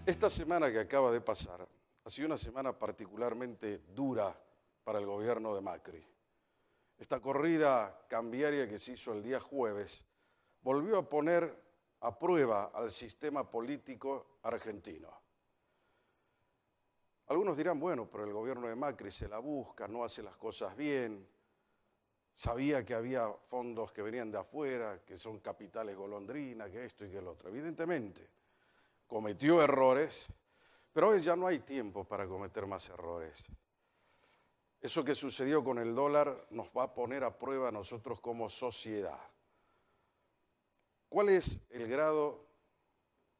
Esta semana que acaba de pasar ha sido una semana particularmente dura para el gobierno de Macri. Esta corrida cambiaria que se hizo el día jueves volvió a poner a prueba al sistema político argentino. Algunos dirán, bueno, pero el gobierno de Macri se la busca, no hace las cosas bien, sabía que había fondos que venían de afuera, que son capitales golondrina, que esto y que el otro. Evidentemente, cometió errores, pero hoy ya no hay tiempo para cometer más errores. Eso que sucedió con el dólar nos va a poner a prueba a nosotros como sociedad. ¿Cuál es el grado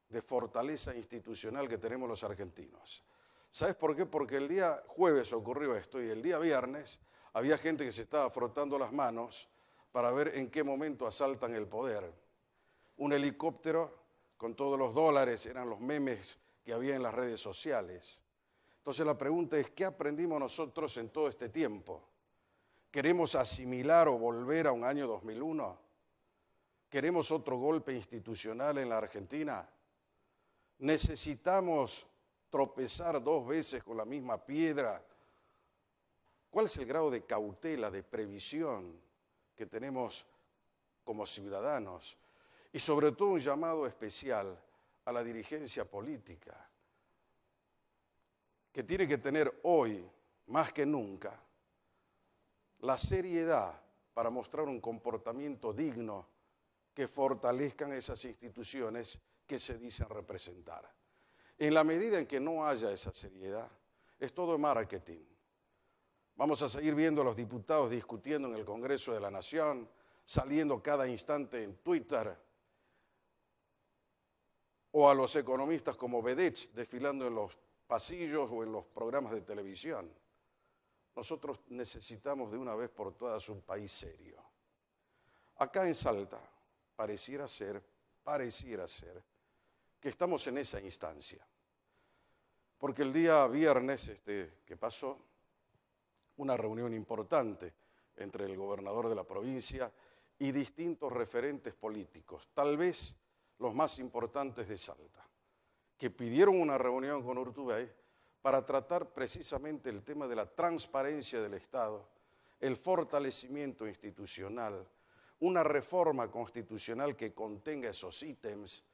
de fortaleza institucional que tenemos los argentinos? ¿Sabes por qué? Porque el día jueves ocurrió esto y el día viernes había gente que se estaba frotando las manos para ver en qué momento asaltan el poder. Un helicóptero con todos los dólares, eran los memes que había en las redes sociales. Entonces la pregunta es, ¿qué aprendimos nosotros en todo este tiempo? ¿Queremos asimilar o volver a un año 2001? ¿Queremos otro golpe institucional en la Argentina? ¿Necesitamos tropezar dos veces con la misma piedra? ¿Cuál es el grado de cautela, de previsión que tenemos como ciudadanos? Y sobre todo un llamado especial a la dirigencia política, que tiene que tener hoy, más que nunca, la seriedad para mostrar un comportamiento digno que fortalezcan esas instituciones que se dicen representar. En la medida en que no haya esa seriedad, es todo marketing. Vamos a seguir viendo a los diputados discutiendo en el Congreso de la Nación, saliendo cada instante en Twitter, o a los economistas como vedettes desfilando en los pasillos o en los programas de televisión. Nosotros necesitamos de una vez por todas un país serio. Acá en Salta pareciera ser que estamos en esa instancia. Porque el día viernes que pasó, una reunión importante entre el gobernador de la provincia y distintos referentes políticos, tal vez los más importantes de Salta, que pidieron una reunión con Urtubey para tratar precisamente el tema de la transparencia del Estado, el fortalecimiento institucional, una reforma constitucional que contenga esos ítems.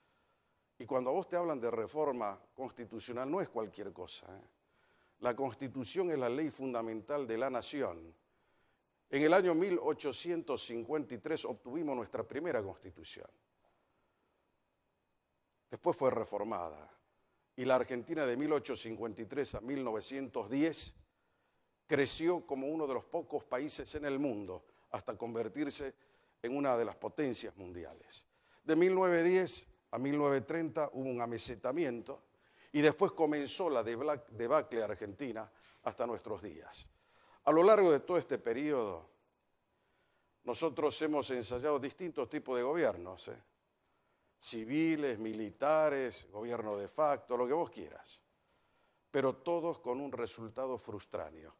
Y cuando a vos te hablan de reforma constitucional no es cualquier cosa. La Constitución es la ley fundamental de la nación. En el año 1853 obtuvimos nuestra primera Constitución. Después fue reformada y la Argentina de 1853 a 1910 creció como uno de los pocos países en el mundo hasta convertirse en una de las potencias mundiales. De 1910 a 1930 hubo un amesetamiento y después comenzó la debacle argentina hasta nuestros días. A lo largo de todo este periodo, nosotros hemos ensayado distintos tipos de gobiernos, civiles, militares, gobierno de facto, lo que vos quieras, pero todos con un resultado frustráneo.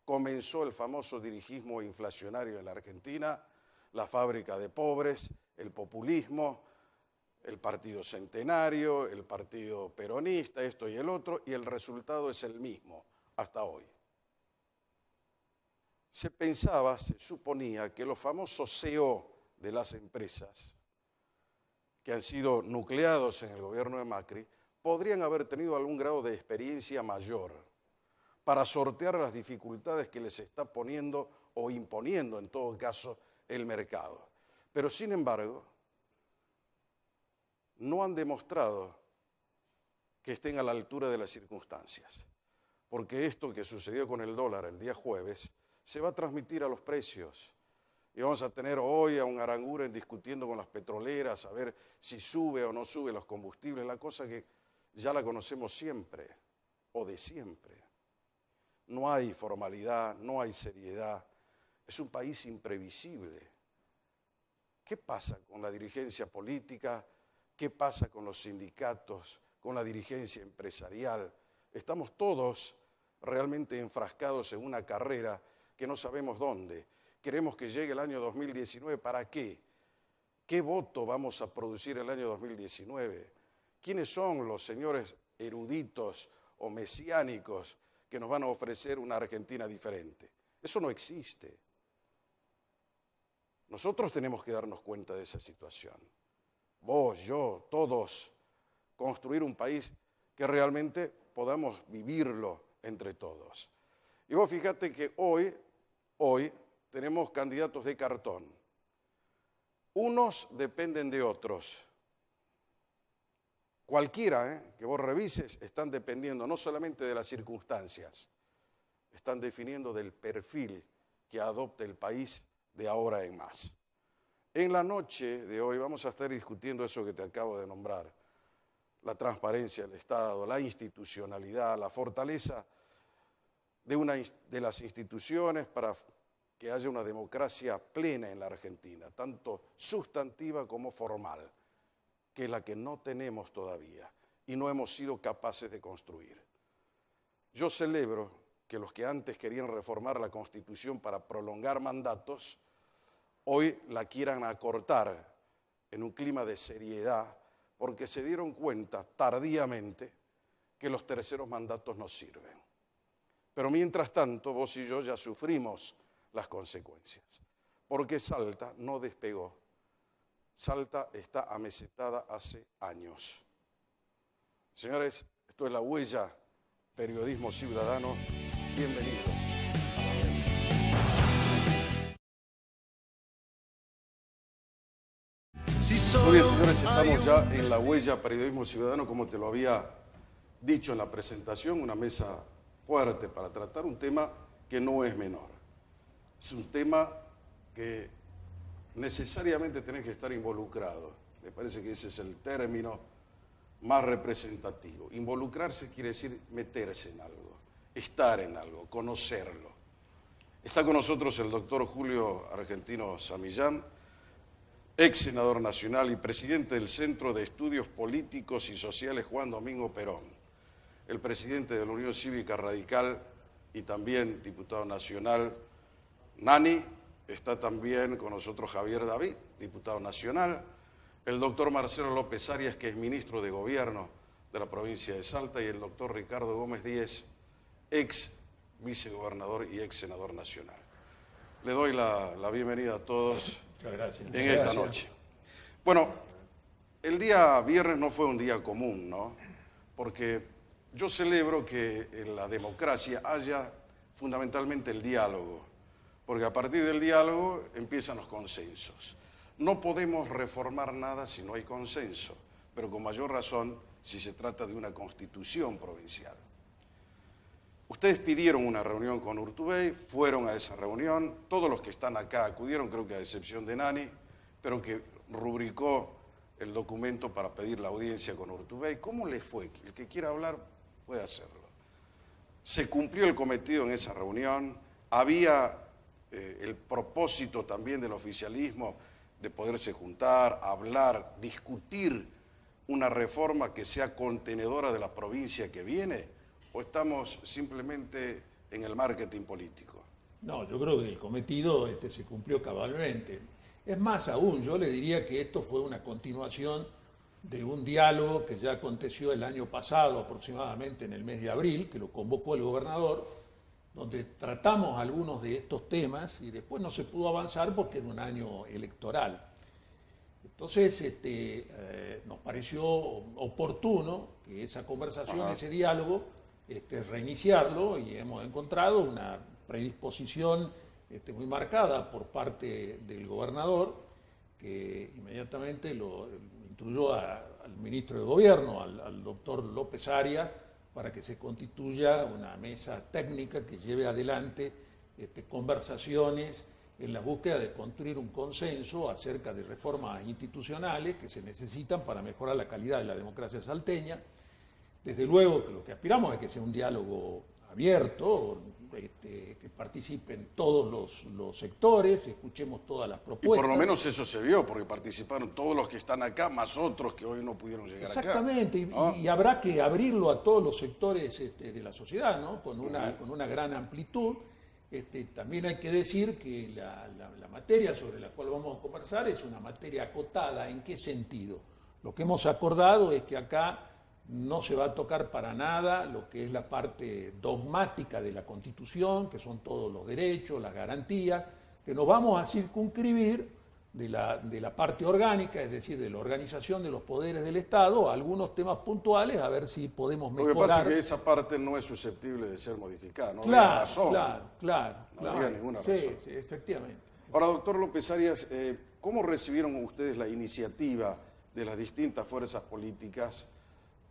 Comenzó el famoso dirigismo inflacionario en la Argentina, la fábrica de pobres, el populismo, el partido centenario, el partido peronista, esto y el otro, y el resultado es el mismo hasta hoy. Se pensaba, se suponía que los famosos CEO de las empresas que han sido nucleados en el gobierno de Macri, podrían haber tenido algún grado de experiencia mayor para sortear las dificultades que les está poniendo o imponiendo, en todo caso, el mercado. Pero, sin embargo, no han demostrado que estén a la altura de las circunstancias, porque esto que sucedió con el dólar el día jueves se va a transmitir a los precios. Y vamos a tener hoy a un Aranguren discutiendo con las petroleras a ver si sube o no sube los combustibles, la cosa que ya la conocemos siempre o de siempre. No hay formalidad, no hay seriedad, es un país imprevisible. ¿Qué pasa con la dirigencia política? ¿Qué pasa con los sindicatos, con la dirigencia empresarial? Estamos todos realmente enfrascados en una carrera que no sabemos dónde. Queremos que llegue el año 2019, ¿para qué? ¿Qué voto vamos a producir el año 2019? ¿Quiénes son los señores eruditos o mesiánicos que nos van a ofrecer una Argentina diferente. Eso no existe. Nosotros tenemos que darnos cuenta de esa situación. Vos, yo, todos, construir un país que realmente podamos vivirlo entre todos. Y vos fíjate que hoy tenemos candidatos de cartón. Unos dependen de otros. Cualquiera que vos revises están dependiendo no solamente de las circunstancias, están definiendo del perfil que adopte el país de ahora en más. En la noche de hoy vamos a estar discutiendo eso que te acabo de nombrar, la transparencia del Estado, la institucionalidad, la fortaleza de las instituciones para que haya una democracia plena en la Argentina, tanto sustantiva como formal, que es la que no tenemos todavía y no hemos sido capaces de construir. Yo celebro que los que antes querían reformar la Constitución para prolongar mandatos, hoy la quieran acortar en un clima de seriedad, porque se dieron cuenta tardíamente que los terceros mandatos no sirven. Pero mientras tanto, vos y yo ya sufrimos las consecuencias, porque Salta no despegó. Salta está amesetada hace años. Señores, esto es La Huella, periodismo ciudadano. Bienvenido. Muy bien, señores, estamos ya en La Huella, periodismo ciudadano, como te lo había dicho en la presentación, una mesa fuerte para tratar un tema que no es menor. Es un tema que necesariamente tenés que estar involucrado. Me parece que ese es el término más representativo. Involucrarse quiere decir meterse en algo, estar en algo, conocerlo. Está con nosotros el doctor Julio Argentino Samillán, ex senador nacional y presidente del Centro de Estudios Políticos y Sociales Juan Domingo Perón, el presidente de la Unión Cívica Radical y también diputado nacional. Nani, está también con nosotros Javier David, diputado nacional, el doctor Marcelo López Arias, que es ministro de Gobierno de la provincia de Salta, y el doctor Ricardo Gómez Díez, ex vicegobernador y ex senador nacional. Le doy la bienvenida a todos. Muchas gracias. En esta noche. Bueno, el día viernes no fue un día común, ¿no? Porque yo celebro que en la democracia haya fundamentalmente el diálogo, porque a partir del diálogo empiezan los consensos. No podemos reformar nada si no hay consenso, pero con mayor razón si se trata de una constitución provincial. Ustedes pidieron una reunión con Urtubey, fueron a esa reunión, todos los que están acá acudieron, creo que a excepción de Nani, pero que rubricó el documento para pedir la audiencia con Urtubey. ¿Cómo les fue? El que quiera hablar puede hacerlo. Se cumplió el cometido en esa reunión, había el propósito también del oficialismo de poderse juntar, hablar, discutir una reforma que sea contenedora de la provincia que viene. ¿O estamos simplemente en el marketing político? No, yo creo que el cometido se cumplió cabalmente. Es más aún, yo le diría que esto fue una continuación de un diálogo que ya aconteció el año pasado, aproximadamente en el mes de abril, que lo convocó el gobernador, donde tratamos algunos de estos temas y después no se pudo avanzar porque era un año electoral. Entonces nos pareció oportuno que esa conversación, ese diálogo, reiniciarlo, y hemos encontrado una predisposición muy marcada por parte del gobernador, que inmediatamente lo instruyó al ministro de Gobierno, al doctor López Arias, para que se constituya una mesa técnica que lleve adelante conversaciones en la búsqueda de construir un consenso acerca de reformas institucionales que se necesitan para mejorar la calidad de la democracia salteña. Desde luego que lo que aspiramos es que sea un diálogo abierto, que participen todos los sectores, escuchemos todas las propuestas. Y por lo menos eso se vio, porque participaron todos los que están acá, más otros que hoy no pudieron llegar acá. Exactamente, y habrá que abrirlo a todos los sectores de la sociedad, ¿no? Con una gran amplitud. También hay que decir que la materia sobre la cual vamos a conversar es una materia acotada. ¿En qué sentido? Lo que hemos acordado es que acá no se va a tocar para nada lo que es la parte dogmática de la Constitución, que son todos los derechos, las garantías, que nos vamos a circunscribir de la parte orgánica, es decir, de la organización de los poderes del Estado, a algunos temas puntuales, a ver si podemos mejorar. Lo que pasa es que esa parte no es susceptible de ser modificada, no Claro, había razón. claro. No había ninguna razón. Sí, efectivamente. Ahora, doctor López Arias, ¿cómo recibieron ustedes la iniciativa de las distintas fuerzas políticas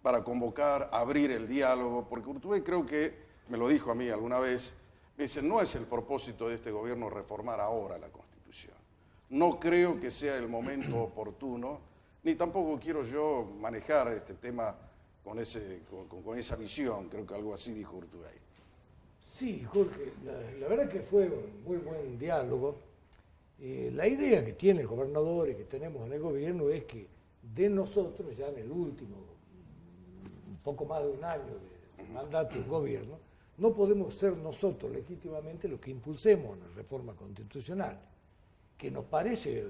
para convocar, abrir el diálogo? Porque Urtubey creo que, me lo dijo a mí alguna vez, me dice, no es el propósito de este gobierno reformar ahora la Constitución. No creo que sea el momento oportuno, ni tampoco quiero yo manejar este tema con esa visión, creo que algo así dijo Urtubey. Sí, Jorge, la verdad que fue un muy buen diálogo. La idea que tiene el gobernador y que tenemos en el gobierno es que de nosotros, ya en el último, un poco más de un año de mandato del gobierno, no podemos ser nosotros legítimamente los que impulsemos una reforma constitucional, que nos parece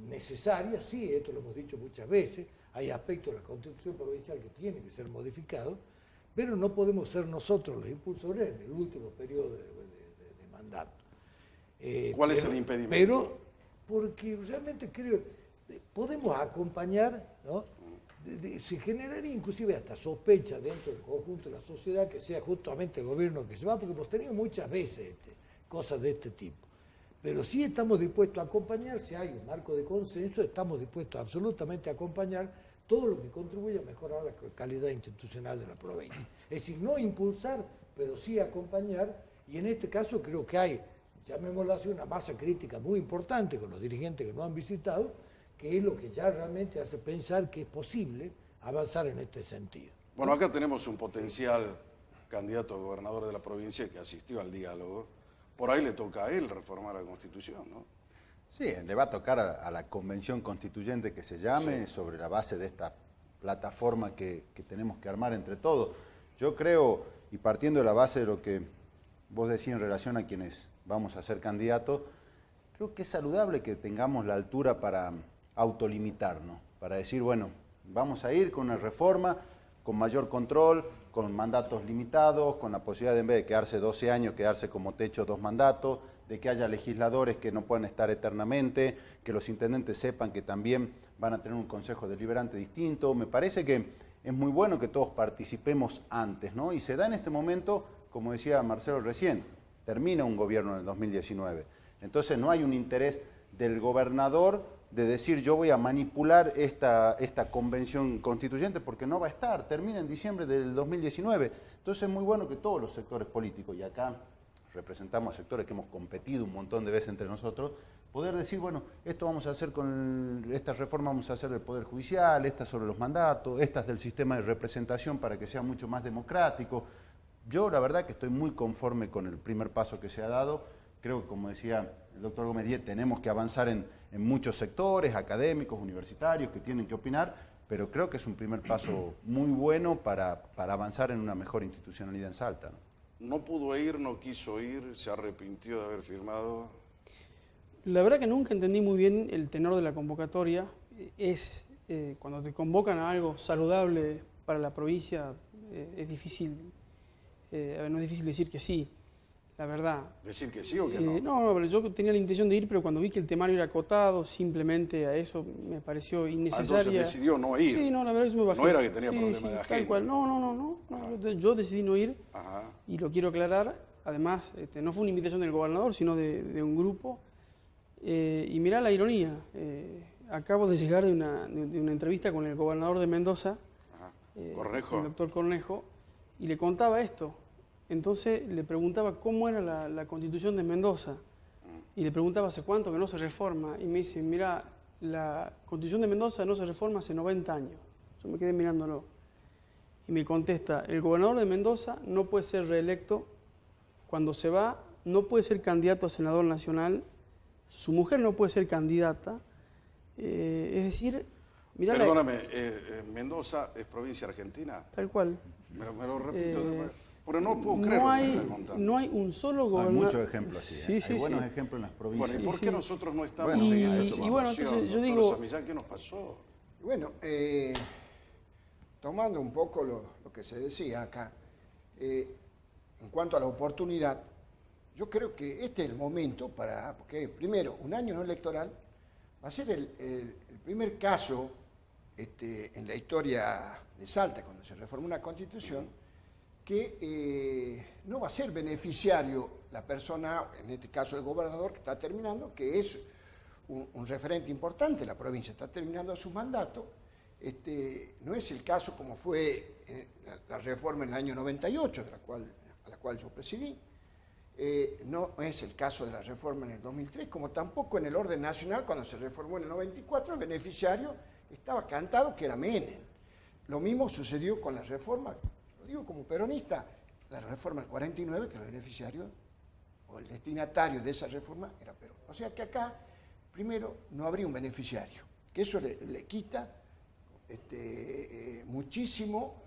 necesaria, sí, esto lo hemos dicho muchas veces, hay aspectos de la Constitución provincial que tienen que ser modificados, pero no podemos ser nosotros los impulsores en el último periodo de mandato. ¿Cuál es el impedimento? Pero porque realmente creo podemos acompañar, ¿no? Se generaría inclusive hasta sospecha dentro del conjunto de la sociedad que sea justamente el gobierno que se va, porque hemos tenido muchas veces cosas de este tipo. Pero sí estamos dispuestos a acompañar, si hay un marco de consenso, estamos dispuestos absolutamente a acompañar todo lo que contribuya a mejorar la calidad institucional de la provincia. Es decir, no impulsar, pero sí acompañar, y en este caso creo que hay, llamémoslo así, una masa crítica muy importante con los dirigentes que nos han visitado, que es lo que ya realmente hace pensar que es posible avanzar en este sentido. Bueno, acá tenemos un potencial candidato a gobernador de la provincia que asistió al diálogo. Por ahí le toca a él reformar la Constitución, ¿no? Sí, le va a tocar a la convención constituyente que se llame, sí, sobre la base de esta plataforma que tenemos que armar entre todos. Yo creo, y partiendo de la base de lo que vos decís en relación a quienes vamos a ser candidatos, creo que es saludable que tengamos la altura para autolimitarnos, para decir, bueno, vamos a ir con una reforma, con mayor control, con mandatos limitados, con la posibilidad de en vez de quedarse 12 años, quedarse como techo 2 mandatos, de que haya legisladores que no puedan estar eternamente, que los intendentes sepan que también van a tener un consejo deliberante distinto. Me parece que es muy bueno que todos participemos antes, ¿no? Y se da en este momento, como decía Marcelo recién, termina un gobierno en el 2019. Entonces no hay un interés del gobernador de decir yo voy a manipular esta convención constituyente porque no va a estar, termina en diciembre del 2019. Entonces es muy bueno que todos los sectores políticos, y acá representamos a sectores que hemos competido un montón de veces entre nosotros, poder decir, bueno, esto vamos a hacer con esta reforma, vamos a hacer del Poder Judicial, esta sobre los mandatos, estas del sistema de representación para que sea mucho más democrático. Yo la verdad que estoy muy conforme con el primer paso que se ha dado. Creo que, como decía el doctor Gómez Díez, tenemos que avanzar en muchos sectores, académicos, universitarios, que tienen que opinar, pero creo que es un primer paso muy bueno para avanzar en una mejor institucionalidad en Salta, ¿no? No pudo ir, no quiso ir, se arrepintió de haber firmado. La verdad que nunca entendí muy bien el tenor de la convocatoria. Cuando te convocan a algo saludable para la provincia, es difícil, no es difícil decir que sí, la verdad. ¿Decir que sí o que no? No, pero yo tenía la intención de ir, pero cuando vi que el temario era acotado, simplemente a eso me pareció innecesaria. Entonces decidió no ir. Sí, no, la verdad que eso me bajé. No era que tenía problema de agenda. Tal cual. No. Yo decidí no ir. Ajá. Y lo quiero aclarar. Además, no fue una invitación del gobernador, sino de un grupo. Y mirá la ironía. Acabo de llegar de una entrevista con el gobernador de Mendoza, Cornejo. el doctor Cornejo, y le contaba esto. Entonces le preguntaba cómo era la Constitución de Mendoza. Y le preguntaba hace cuánto que no se reforma. Y me dice, mira, la Constitución de Mendoza no se reforma hace 90 años. Yo me quedé mirándolo. Y me contesta, el gobernador de Mendoza no puede ser reelecto. Cuando se va, no puede ser candidato a senador nacional. Su mujer no puede ser candidata. Es decir, mirá. Perdóname, ¿Mendoza es provincia argentina? Tal cual. Me lo repito. Pero no puedo creer lo que me está contando. No hay un solo gobernador. Hay muchos ejemplos así. Hay buenos ejemplos en las provincias. Bueno, ¿y por qué nosotros no estamos en esa situación? Y bueno, entonces yo digo... ¿Qué nos pasó? Bueno, tomando un poco lo que se decía acá, en cuanto a la oportunidad, yo creo que este es el momento porque primero, un año no electoral va a ser el primer caso en la historia de Salta, cuando se reforma una constitución, que no va a ser beneficiario la persona, en este caso el gobernador que está terminando, que es un referente importante, la provincia está terminando su mandato. No es el caso como fue la reforma en el año 98, a la cual yo presidí. No es el caso de la reforma en el 2003, como tampoco en el orden nacional, cuando se reformó en el 94, el beneficiario estaba cantado que era Menem. Lo mismo sucedió con la reforma, lo digo como peronista, la reforma del 49, que el beneficiario o el destinatario de esa reforma era Perón. O sea que acá, primero, no habría un beneficiario, que eso le quita muchísimo,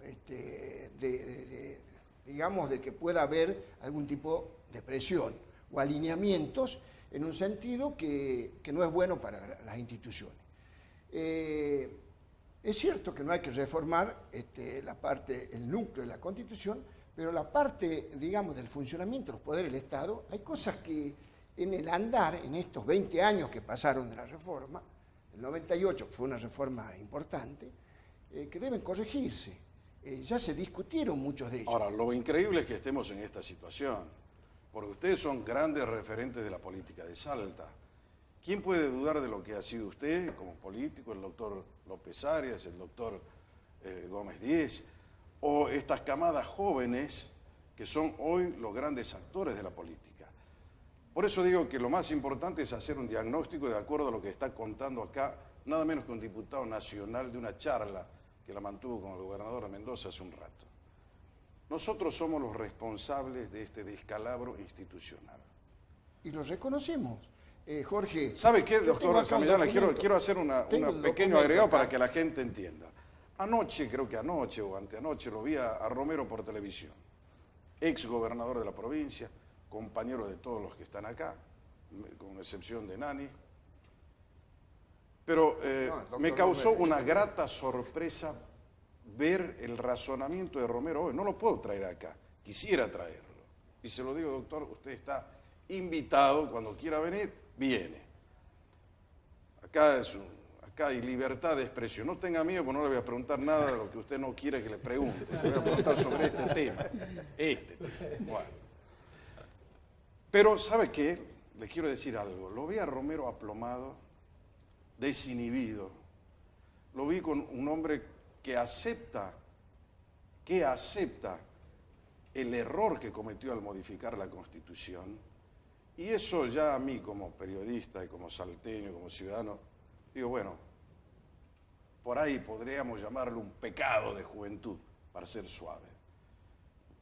digamos, de que pueda haber algún tipo de presión o alineamientos en un sentido que no es bueno para las instituciones. Es cierto que no hay que reformar el núcleo de la Constitución, pero la parte, digamos, del funcionamiento de los poderes del Estado, hay cosas que en el andar, en estos 20 años que pasaron de la reforma, el 98 fue una reforma importante, que deben corregirse. Ya se discutieron muchos de ellos. Ahora, lo increíble es que estemos en esta situación, porque ustedes son grandes referentes de la política de Salta. ¿Quién puede dudar de lo que ha sido usted como político, el doctor López Arias, el doctor Gómez Díez, o estas camadas jóvenes que son hoy los grandes actores de la política? Por eso digo que lo más importante es hacer un diagnóstico de acuerdo a lo que está contando acá, nada menos que un diputado nacional de una charla que la mantuvo con el gobernador de Mendoza hace un rato. Nosotros somos los responsables de este descalabro institucional. Y lo reconocemos. Jorge. ¿Sabe qué, doctor Camillana? Quiero hacer un pequeño agregado para que la gente entienda. Anoche, creo que anoche o anteanoche, lo vi a Romero por televisión, ex gobernador de la provincia, compañero de todos los que están acá, con excepción de Nani. Pero me causó una grata sorpresa ver el razonamiento de Romero hoy. No lo puedo traer acá, quisiera traerlo. Y se lo digo, doctor, usted está invitado, cuando quiera venir, viene. Acá hay libertad de expresión. No tenga miedo, porque no le voy a preguntar nada de lo que usted no quiere que le pregunte. Le voy a preguntar sobre este tema. Bueno. Pero, ¿sabe qué? Le quiero decir algo. Lo vi a Romero aplomado, desinhibido. Lo vi con un hombre que acepta el error que cometió al modificar la Constitución. Y eso ya a mí como periodista y como salteño, como ciudadano, digo, bueno, por ahí podríamos llamarlo un pecado de juventud, para ser suave.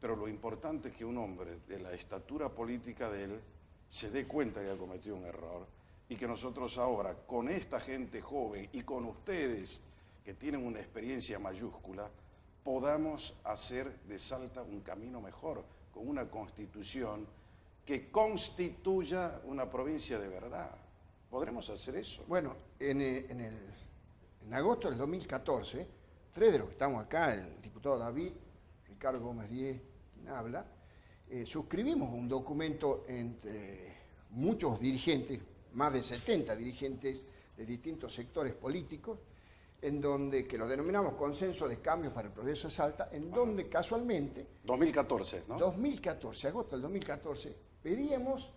Pero lo importante es que un hombre de la estatura política de él se dé cuenta que ha cometido un error y que nosotros ahora, con esta gente joven y con ustedes que tienen una experiencia mayúscula, podamos hacer de Salta un camino mejor, con una constitución que constituya una provincia de verdad. ¿Podremos hacer eso? Bueno, en agosto del 2014, tres de los que estamos acá, el diputado David, Ricardo Gómez Díez, quien habla, suscribimos un documento entre muchos dirigentes, más de 70 dirigentes de distintos sectores políticos, en donde, que lo denominamos Consenso de Cambios para el Progreso de Salta, en donde casualmente... 2014, ¿no? 2014, agosto del 2014, pedíamos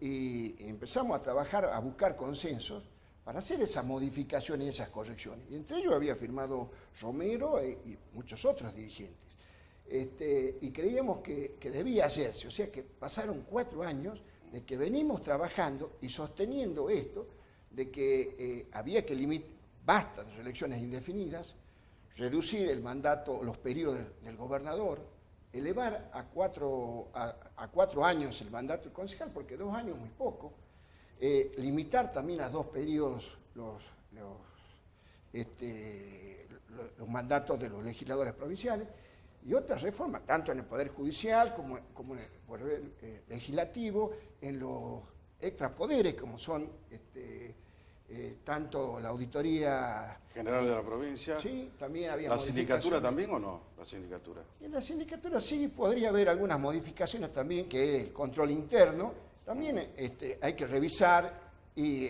y empezamos a trabajar, a buscar consensos para hacer esas modificaciones y esas correcciones. Y entre ellos había firmado Romero y muchos otros dirigentes. Y creíamos que debía hacerse, o sea que pasaron 4 años de que venimos trabajando y sosteniendo esto, de que había que limitar, basta de reelecciones indefinidas, reducir el mandato, los periodos del gobernador, elevar a 4 años el mandato del concejal, porque 2 años es muy poco, limitar también a 2 periodos los mandatos de los legisladores provinciales, y otras reformas, tanto en el Poder Judicial como en el Poder Legislativo, en los extrapoderes, como son tanto la auditoría General de la provincia. sí, también había ¿La sindicatura modificaciones. también o no? La sindicatura. En la sindicatura sí podría haber algunas modificaciones también, que es el control interno. También hay que revisar y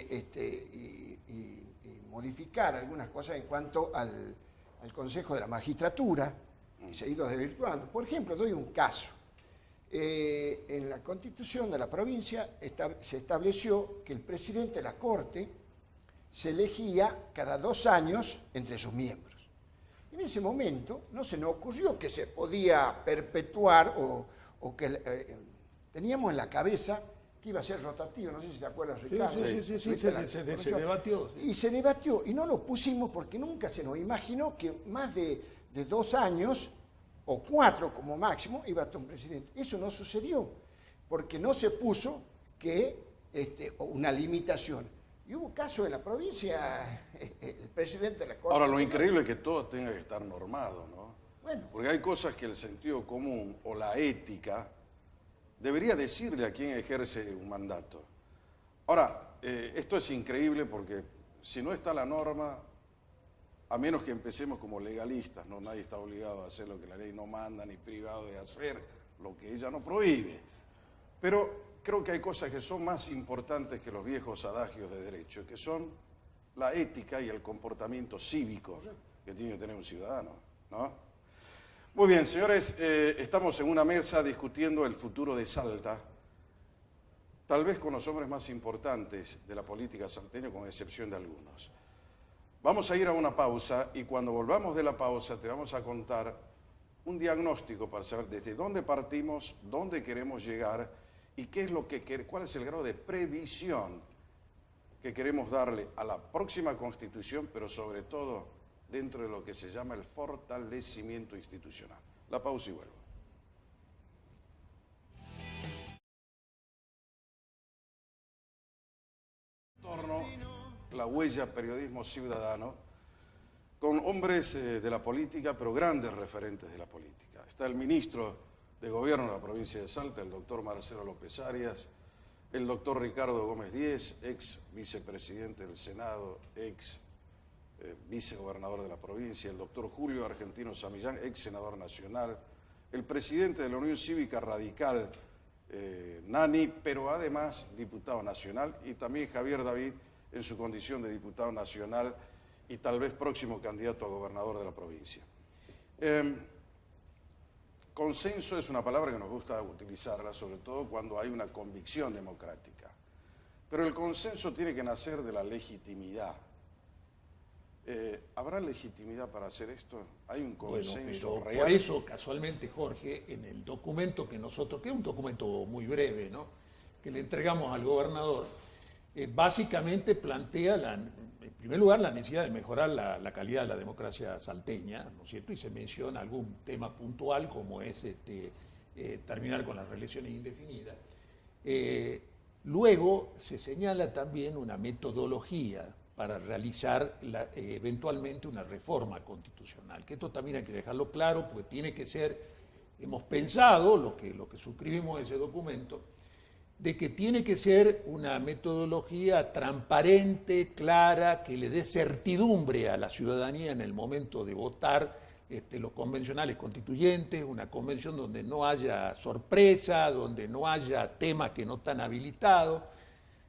modificar algunas cosas en cuanto al Consejo de la Magistratura, que se ha ido desvirtuando. Por ejemplo, doy un caso. En la Constitución de la provincia se estableció que el presidente de la Corte se elegía cada 2 años entre sus miembros. En ese momento no se nos ocurrió que se podía perpetuar o que teníamos en la cabeza que iba a ser rotativo, no sé si te acuerdas, Ricardo. Sí, se debatió. Sí. Y se debatió, y no lo pusimos porque nunca se nos imaginó que más de 2 años, o 4 como máximo, iba a estar un presidente. Eso no sucedió, porque no se puso que una limitación. Y hubo casos en la provincia, el presidente de la Corte... Ahora, lo increíble es que todo tenga que estar normado, ¿no? Bueno. Porque hay cosas que el sentido común o la ética debería decirle a quien ejerce un mandato. Ahora, esto es increíble porque si no está la norma, a menos que empecemos como legalistas, ¿no? Nadie está obligado a hacer lo que la ley no manda, ni privado de hacer lo que ella no prohíbe. Pero creo que hay cosas que son más importantes que los viejos adagios de derecho, que son la ética y el comportamiento cívico que tiene que tener un ciudadano, ¿no? Muy bien, señores, estamos en una mesa discutiendo el futuro de Salta, tal vez con los hombres más importantes de la política salteña, con excepción de algunos. Vamos a ir a una pausa y cuando volvamos de la pausa te vamos a contar un diagnóstico para saber desde dónde partimos, dónde queremos llegar y qué es cuál es el grado de previsión que queremos darle a la próxima Constitución, pero sobre todo dentro de lo que se llama el fortalecimiento institucional. La pausa y vuelvo. La huella periodismo ciudadano, con hombres de la política, pero grandes referentes de la política. Está el ministro de Gobierno de la provincia de Salta, el doctor Marcelo López Arias, el doctor Ricardo Gómez Díez, ex vicepresidente del Senado, ex vicegobernador de la provincia, el doctor Julio Argentino Samillán, ex senador nacional, el presidente de la Unión Cívica Radical, Nani, pero además diputado nacional, y también Javier David en su condición de diputado nacional y tal vez próximo candidato a gobernador de la provincia. Consenso es una palabra que nos gusta utilizarla, sobre todo cuando hay una convicción democrática. Pero el consenso tiene que nacer de la legitimidad. ¿Habrá legitimidad para hacer esto? ¿Hay un consenso bueno, real? Por eso, casualmente, Jorge, en el documento que nosotros, que es un documento muy breve, ¿no?, que le entregamos al gobernador, básicamente plantea, en primer lugar, la necesidad de mejorar la calidad de la democracia salteña, ¿no es cierto? Y se menciona algún tema puntual como es terminar con las reelecciones indefinidas. Luego se señala también una metodología para realizar eventualmente una reforma constitucional, que esto también hay que dejarlo claro, porque tiene que ser, hemos pensado, lo que suscribimos en ese documento, de que tiene que ser una metodología transparente, clara, que le dé certidumbre a la ciudadanía en el momento de votar los convencionales constituyentes, una convención donde no haya sorpresa, donde no haya temas que no están habilitados.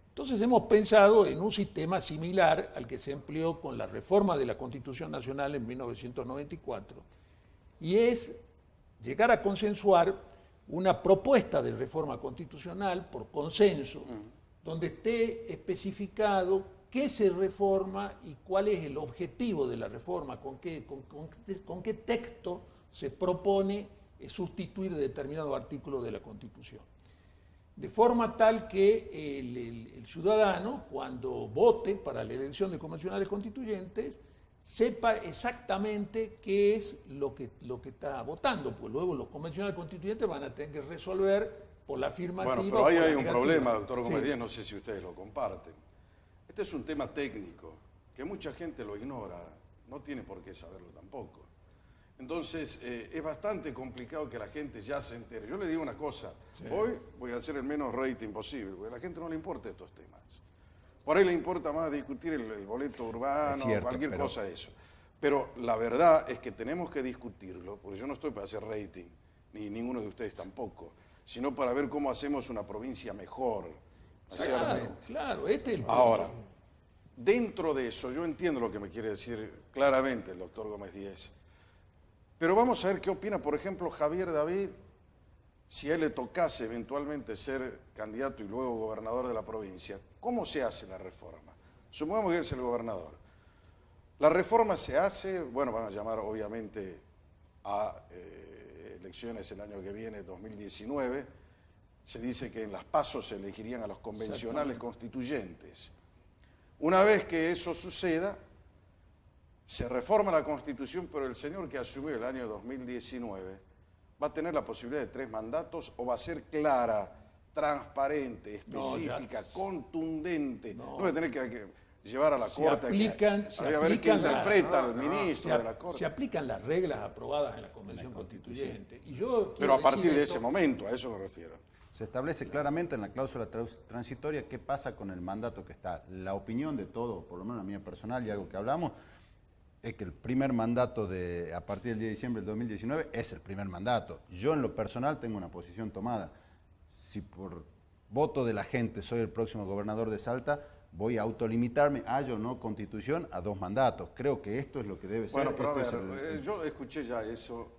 Entonces hemos pensado en un sistema similar al que se empleó con la reforma de la Constitución Nacional en 1994, y es llegar a consensuar una propuesta de reforma constitucional por consenso, donde esté especificado qué se reforma y cuál es el objetivo de la reforma, con qué texto se propone sustituir determinado artículo de la Constitución. De forma tal que el ciudadano, cuando vote para la elección de convencionales constituyentes, sepa exactamente qué es lo que está votando, pues luego los convencionales constituyentes van a tener que resolver por la afirmativa. Bueno, pero ahí o por hay la un negativa. problema, doctor Gómez Sí. Díaz, no sé si ustedes lo comparten. Este es un tema técnico, que mucha gente lo ignora, no tiene por qué saberlo tampoco. Entonces, es bastante complicado que la gente ya se entere. Yo le digo una cosa, hoy voy a hacer el menos rating posible, porque a la gente no le importa estos temas. Por ahí le importa más discutir el boleto urbano, Es cierto, cualquier pero- cosa de eso. Pero la verdad es que tenemos que discutirlo, porque yo no estoy para hacer rating, ni ninguno de ustedes tampoco, sino para ver cómo hacemos una provincia mejor. ¿No es cierto? Claro, este es el Ahora, dentro de eso, yo entiendo lo que me quiere decir claramente el doctor Gómez Díez, pero vamos a ver qué opina, por ejemplo, Javier David, si a él le tocase eventualmente ser candidato y luego gobernador de la provincia. ¿Cómo se hace la reforma? Supongamos que es el gobernador. La reforma se hace, bueno, van a llamar obviamente a elecciones el año que viene, 2019. Se dice que en las PASO se elegirían a los convencionales constituyentes. Una vez que eso suceda, se reforma la Constitución, pero el señor que asumió el año 2019 va a tener la posibilidad de 3 mandatos o va a ser clara, transparente, específica, contundente. No va a tener que llevar a la Se Corte aplican a ver qué interpreta al ministro de la Corte. Se aplican las reglas aprobadas en la Convención Constituyente. Y yo Pero a quiero partir decir de esto- ese momento, a eso me refiero. Se establece claramente en la cláusula transitoria qué pasa con el mandato que está. La opinión de todo, por lo menos la mía personal y algo que hablamos, es que el primer mandato a partir del 10 de diciembre del 2019 es el primer mandato. Yo en lo personal tengo una posición tomada. Si por voto de la gente soy el próximo gobernador de Salta, voy a autolimitarme, haya o no constitución, a 2 mandatos. Creo que esto es lo que debe ser. Bueno, pero a Esto ver, es el- yo escuché ya eso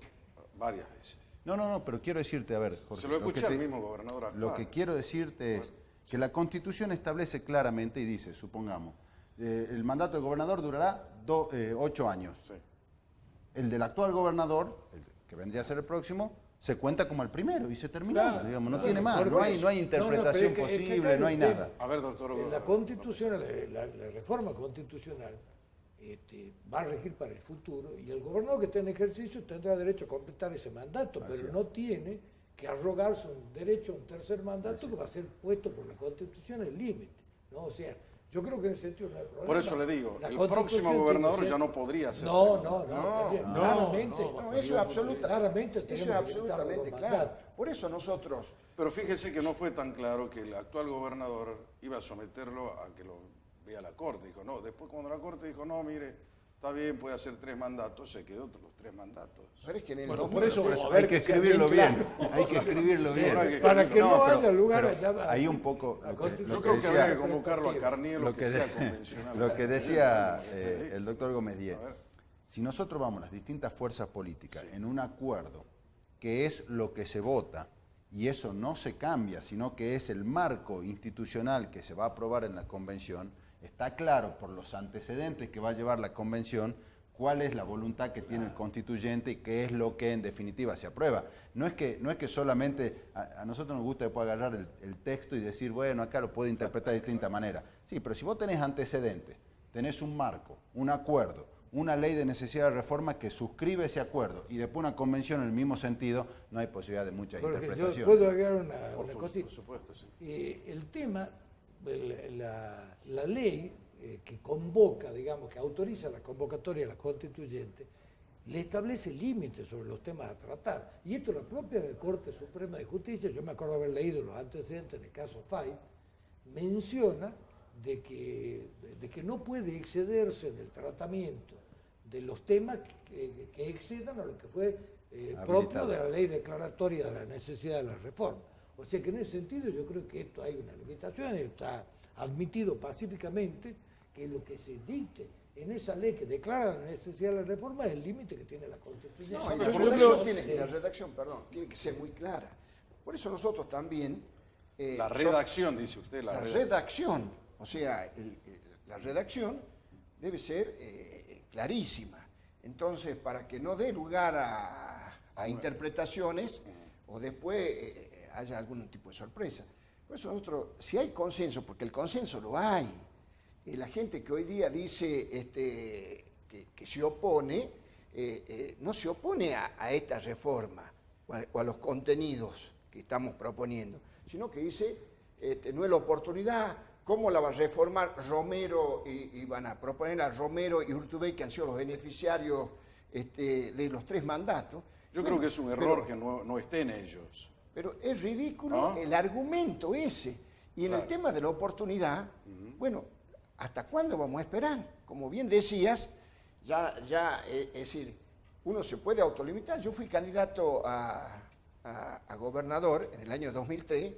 varias veces. No, pero quiero decirte, a ver, Jorge, Se lo escuché que al mismo gobernador actual. Lo que quiero decirte es que la Constitución establece claramente y dice, supongamos, el mandato del gobernador durará 8 años. Sí. El del actual gobernador, el que vendría a ser el próximo, se cuenta como el primero y se terminó, Claro, digamos, no claro, tiene más, porque no hay no, pero interpretación es que posible, acá no hay el tema- nada. A ver, doctor. La constitución, la reforma constitucional va a regir para el futuro y el gobernador que esté en ejercicio tendrá derecho a completar ese mandato, pero no tiene que arrogarse un derecho a un tercer mandato que va a ser puesto por la constitución el límite, ¿no? O sea, yo creo que en ese sentido no hay problema. Por eso le digo, La el Constitución próximo tiene que gobernador ser- ya no podría ser. Claramente. No, eso es Claramente eso es tenemos que evitar absolutamente los claro. mandatos. Por eso nosotros, Pero fíjese que no fue tan claro que el actual gobernador iba a someterlo a que lo vea la Corte. Dijo, no, después cuando la Corte dijo, no, mire, está bien, puede hacer 3 mandatos, se quedó los 3 mandatos. pero es que en el Bueno, 2000 por eso vamos a ver Hay que que sea escribirlo bien, claro. hay que escribirlo bien. ahora hay que Para que no pero- haya lugar pero allá. ahí un poco La lo que- Constitución- Yo lo creo que decía- habría que convocarlo a Carnielo lo que que sea de- convencional. Lo que decía el doctor Gómez Díez, A ver. si nosotros vamos las distintas fuerzas políticas en un acuerdo que es lo que se vota y eso no se cambia, sino que es el marco institucional que se va a aprobar en la convención, está claro por los antecedentes que va a llevar la convención cuál es la voluntad que tiene el constituyente y qué es lo que en definitiva se aprueba. No es que solamente a nosotros nos gusta después agarrar el texto y decir, bueno, acá lo puedo interpretar de distinta manera. Sí, pero si vos tenés antecedentes, tenés un marco, un acuerdo, una ley de necesidad de reforma que suscribe ese acuerdo y después una convención en el mismo sentido, no hay posibilidad de mucha Jorge, interpretación. yo puedo agregar una Por cosita. supuesto, sí. El tema, la ley que convoca, digamos, que autoriza la convocatoria de la constituyente, le establece límites sobre los temas a tratar. Y esto la propia Corte Suprema de Justicia, yo me acuerdo haber leído los antecedentes en el caso Fay, menciona de que no puede excederse en el tratamiento de los temas que excedan a lo que fue propio de la ley declaratoria de la necesidad de la reforma. O sea que en ese sentido yo creo que esto hay una limitación y está admitido pacíficamente que lo que se dicte en esa ley que declara la necesidad de la reforma es el límite que tiene la Constitución. No, la redacción, tiene que ser muy clara. Por eso nosotros también... La redacción, dice usted, la redacción, o sea, la redacción debe ser clarísima. Entonces, para que no dé lugar a interpretaciones o después haya algún tipo de sorpresa. Por eso nosotros, si hay consenso, porque el consenso lo hay, la gente que hoy día dice que se opone, no se opone a esta reforma o a los contenidos que estamos proponiendo, sino que dice, no es la oportunidad, ¿cómo la va a reformar Romero y van a proponer a Romero y Urtubey, que han sido los beneficiarios de los 3 mandatos? Yo creo que es un error que no estén ellos. Pero es ridículo ¿No? el argumento ese. Y en el tema de la oportunidad, bueno, ¿hasta cuándo vamos a esperar? Como bien decías, es decir, uno se puede autolimitar. Yo fui candidato a gobernador en el año 2003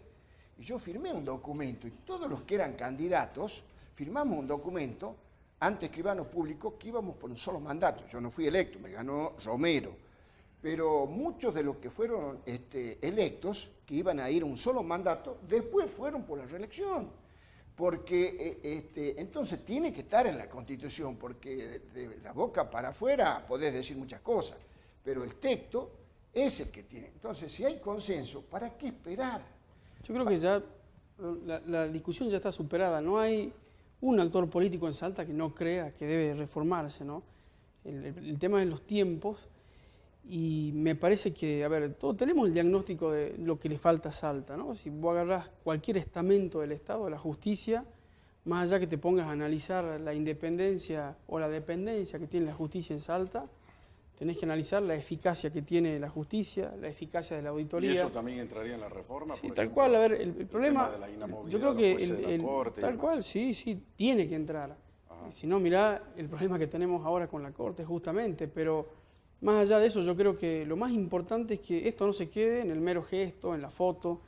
y yo firmé un documento y todos los que eran candidatos firmamos un documento ante escribano público que íbamos por un solo mandato. Yo no fui electo, me ganó Romero, pero muchos de los que fueron electos, que iban a ir a un solo mandato, después fueron por la reelección. Porque entonces tiene que estar en la Constitución, porque de la boca para afuera podés decir muchas cosas, pero el texto es el que tiene. Entonces, si hay consenso, ¿para qué esperar? Yo creo que ya la discusión ya está superada. No hay un actor político en Salta que no crea que debe reformarse, ¿no? El tema es los tiempos y me parece que, a ver, todos tenemos el diagnóstico de lo que le falta a Salta, ¿no? Si vos agarrás cualquier estamento del Estado, de la justicia, más allá que te pongas a analizar la independencia o la dependencia que tiene la justicia en Salta, tenés que analizar la eficacia que tiene la justicia, la eficacia de la auditoría. ¿Y eso también entraría en la reforma? Sí, por tal ejemplo, cual, a ver, el problema, tema de la inamovilidad yo creo de que los jueces de la Corte y tal demás. cual, sí, tiene que entrar. Si no, mirá el problema que tenemos ahora con la Corte, justamente, pero más allá de eso, yo creo que lo más importante es que esto no se quede en el mero gesto, en la foto.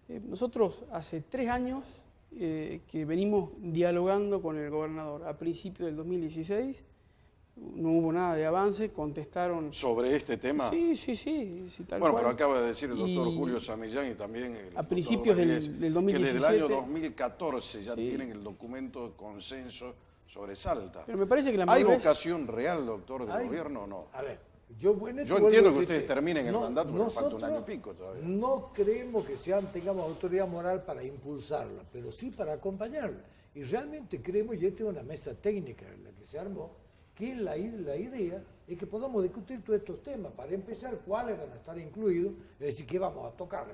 Nosotros hace 3 años que venimos dialogando con el gobernador. A principios del 2016 no hubo nada de avance, contestaron... ¿Sobre este tema? Sí, tal bueno, cual. pero acaba de decir el doctor Y Julio Samillán y también el a doctor principios Rodríguez, del 2017, que desde el año 2014 ya sí. tienen el documento de consenso sobre Salta. Pero me parece que la ¿Hay madurez- vocación real, doctor, del Hay- gobierno o no? A ver, yo Yo vuelvo entiendo a que decirte, ustedes terminen el mandato, pero falta un nosotros año y pico todavía. No creemos que tengamos autoridad moral para impulsarla, pero sí para acompañarla. Y realmente creemos, y esta es una mesa técnica en la que se armó, que la idea es que podamos discutir todos estos temas. Para empezar, cuáles van a estar incluidos, es decir, que vamos a tocar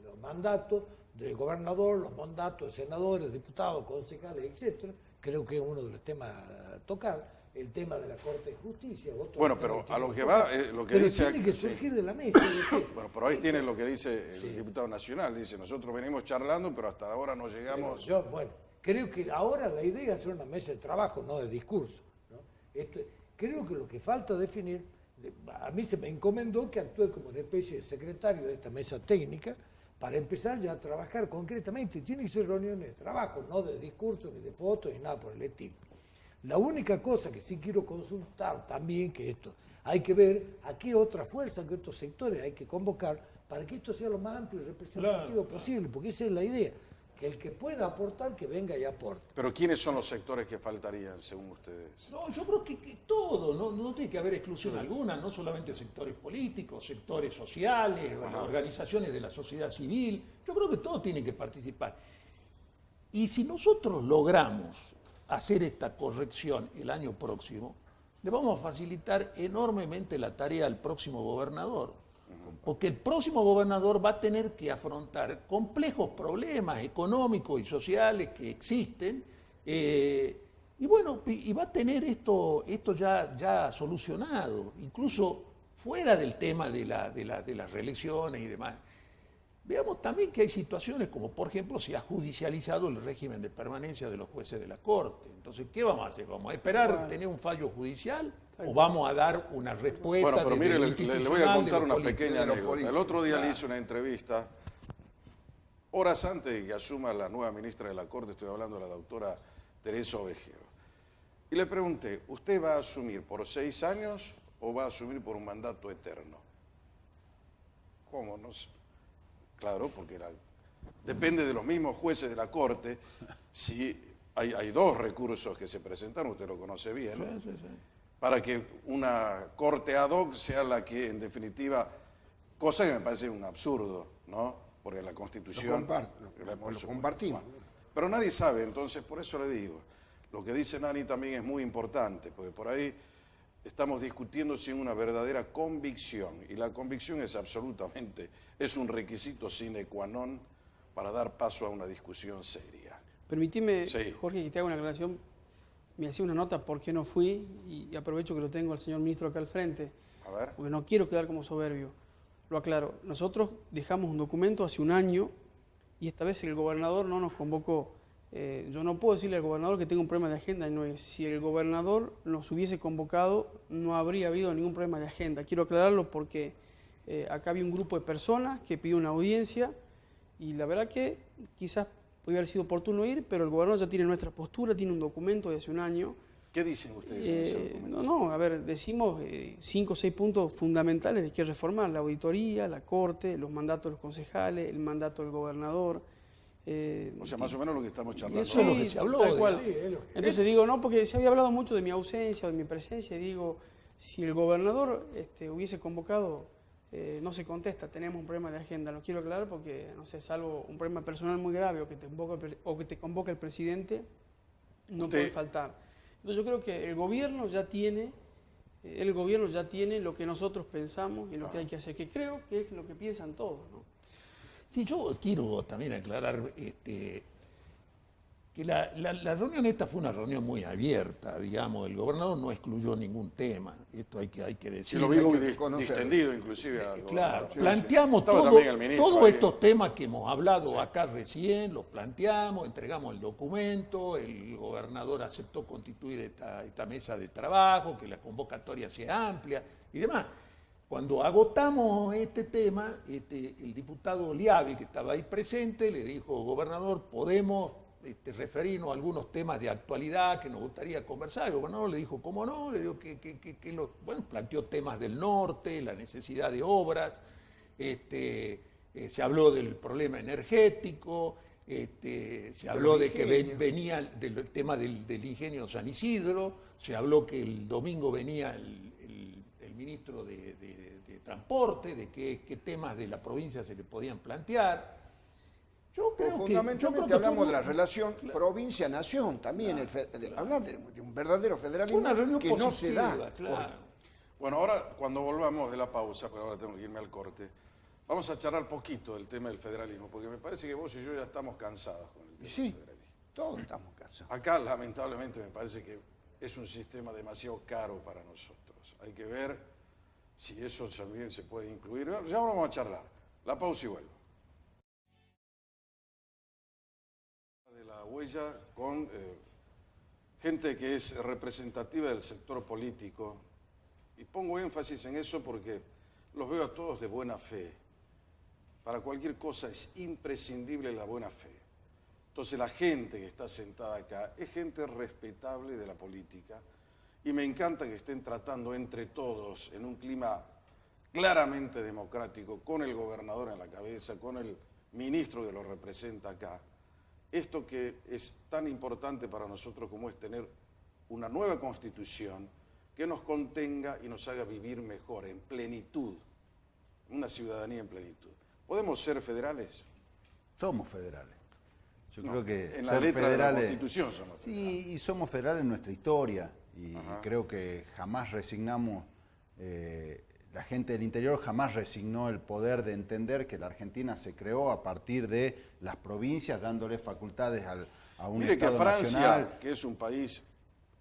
los mandatos del gobernador, los mandatos de senadores, diputados, concejales, etcétera. Creo que es uno de los temas a tocar. El tema de la Corte de Justicia. Bueno, pero a lo que va, lo que dice... tiene que sí. surgir de la mesa. es decir, Bueno, pero ahí tiene lo que dice el diputado nacional. Dice, nosotros venimos charlando, pero hasta ahora no llegamos... Bueno, creo que ahora la idea es hacer una mesa de trabajo, no de discurso, ¿no? Creo que lo que falta definir, a mí se me encomendó que actúe como una especie de secretario de esta mesa técnica para empezar ya a trabajar concretamente. Tiene que ser reuniones de trabajo, no de discurso, ni de fotos, ni nada por el estilo. La única cosa que sí quiero consultar también, que esto, hay que ver a qué otra fuerza, qué otros sectores hay que convocar para que esto sea lo más amplio y representativo posible, porque esa es la idea, que el que pueda aportar, que venga y aporte. Pero ¿quiénes son los sectores que faltarían, según ustedes? No, yo creo que todo, no tiene que haber exclusión alguna, no solamente sectores políticos, sectores sociales, organizaciones de la sociedad civil, yo creo que todos tienen que participar. Y si nosotros logramos hacer esta corrección el año próximo, le vamos a facilitar enormemente la tarea al próximo gobernador, porque el próximo gobernador va a tener que afrontar complejos problemas económicos y sociales que existen, y bueno, y va a tener esto ya solucionado, incluso fuera del tema de las reelecciones y demás. Veamos también que hay situaciones como, por ejemplo, se ha judicializado el régimen de permanencia de los jueces de la Corte. Entonces, ¿qué vamos a hacer? ¿Vamos a esperar tener un fallo judicial o vamos a dar una respuesta? Bueno, pero mire, desde lo le voy a institucional, contar de lo una político? pequeña de lo anécdota. político. El otro día le hice una entrevista, horas antes de que asuma la nueva ministra de la Corte, estoy hablando de la doctora Teresa Ovejero. Y le pregunté, ¿usted va a asumir por 6 años o va a asumir por un mandato eterno? ¿Cómo? No sé. Claro, porque depende de los mismos jueces de la Corte. Si hay 2 recursos que se presentaron, usted lo conoce bien, Sí. para que una Corte ad hoc sea la que, en definitiva, cosa que me parece un absurdo, ¿no? Porque la Constitución... Lo compartimos. Pero nadie sabe, entonces, por eso le digo, lo que dice Nani también es muy importante, porque por ahí estamos discutiendo sin una verdadera convicción, y la convicción es un requisito sine qua non para dar paso a una discusión seria. Permitime, Sí. Jorge, que te haga una aclaración. Me hacía una nota por qué no fui y aprovecho que lo tengo al señor ministro acá al frente, A ver. porque no quiero quedar como soberbio. Lo aclaro. Nosotros dejamos un documento hace un año y esta vez el gobernador no nos convocó. yo no puedo decirle al gobernador que tengo un problema de agenda. No es. Si el gobernador nos hubiese convocado, no habría habido ningún problema de agenda. Quiero aclararlo porque acá había un grupo de personas que pidió una audiencia y la verdad que quizás podría haber sido oportuno ir, pero el gobernador ya tiene nuestra postura, tiene un documento de hace un año. ¿Qué dicen ustedes en ese documento? No, a ver, decimos 5 o 6 puntos fundamentales de qué reformar: la auditoría, la corte, los mandatos de los concejales, el mandato del gobernador. O sea, más o menos lo que estamos charlando. Eso es lo que se habló. Tal cual. Sí, es lo que- Entonces digo, no, porque se había hablado mucho de mi ausencia o de mi presencia, y digo, si el gobernador hubiese convocado, no se contesta, tenemos un problema de agenda. Lo quiero aclarar porque, no sé, salvo un problema personal muy grave o que te convoca el presidente, no Usted- puede faltar. Entonces yo creo que el gobierno ya tiene lo que nosotros pensamos y lo que hay que hacer, que creo que es lo que piensan todos, ¿no? Sí, yo quiero también aclarar que la reunión esta fue una reunión muy abierta, digamos, el gobernador no excluyó ningún tema, esto hay que Sí, decirlo. lo vimos hay que conocer. distendido inclusive al Claro, gobernador. planteamos Estaba también el ministro todos ahí. estos temas que hemos hablado acá recién, los planteamos, entregamos el documento, el gobernador aceptó constituir esta mesa de trabajo, que la convocatoria sea amplia y demás. Cuando agotamos este tema, el diputado Liavi, que estaba ahí presente, le dijo: gobernador, podemos referirnos a algunos temas de actualidad que nos gustaría conversar. El gobernador le dijo: ¿cómo no? Le dijo bueno, planteó temas del norte, la necesidad de obras, se habló del problema energético, se habló de que venía del tema del ingenio San Isidro, se habló que el domingo venía el ministro de Transporte, de qué temas de la provincia se le podían plantear. Yo creo Fundamentalmente que hablamos de la relación provincia-nación también, hablar de un verdadero federalismo una reunión que no se da. positiva, claro. Bueno, ahora cuando volvamos de la pausa, pero ahora tengo que irme al corte, vamos a charlar poquito del tema del federalismo, porque me parece que vos y yo ya estamos cansados con el tema Sí, del federalismo. todos estamos cansados. Acá, lamentablemente, me parece que es un sistema demasiado caro para nosotros. Hay que ver si eso también se puede incluir. Ya vamos a charlar. La pausa y vuelvo. De la huella con gente que es representativa del sector político. Y pongo énfasis en eso porque los veo a todos de buena fe. Para cualquier cosa es imprescindible la buena fe. Entonces la gente que está sentada acá es gente respetable de la política y me encanta que estén tratando entre todos en un clima claramente democrático, con el gobernador en la cabeza, con el ministro que lo representa acá, esto que es tan importante para nosotros como es tener una nueva constitución que nos contenga y nos haga vivir mejor, en plenitud, una ciudadanía en plenitud. ¿Podemos ser federales? Somos federales. Yo No, creo que en la ser letra de la federales- Constitución somos federales. Sí, y somos federales en nuestra historia. Y Ajá. creo que jamás resignamos, la gente del interior jamás resignó el poder de entender que la Argentina se creó a partir de las provincias, dándole facultades a un Mire que Estado Francia, nacional. que es un país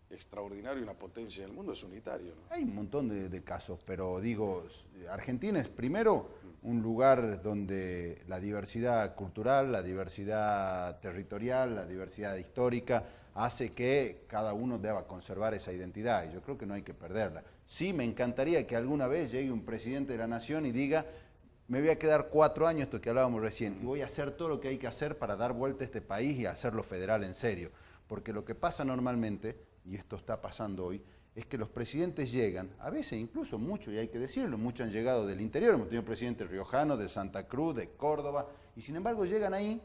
extraordinario y una potencia del mundo, es unitario, ¿no? Hay un montón de casos, pero digo, Argentina es primero un lugar donde la diversidad cultural, la diversidad territorial, la diversidad histórica hace que cada uno deba conservar esa identidad y yo creo que no hay que perderla. Sí, me encantaría que alguna vez llegue un presidente de la nación y diga: me voy a quedar 4 años, esto que hablábamos recién, y voy a hacer todo lo que hay que hacer para dar vuelta a este país y hacerlo federal en serio. Porque lo que pasa normalmente, y esto está pasando hoy, es que los presidentes llegan, a veces incluso muchos, y hay que decirlo, muchos han llegado del interior, hemos tenido presidentes riojanos, de Santa Cruz, de Córdoba, y sin embargo llegan ahí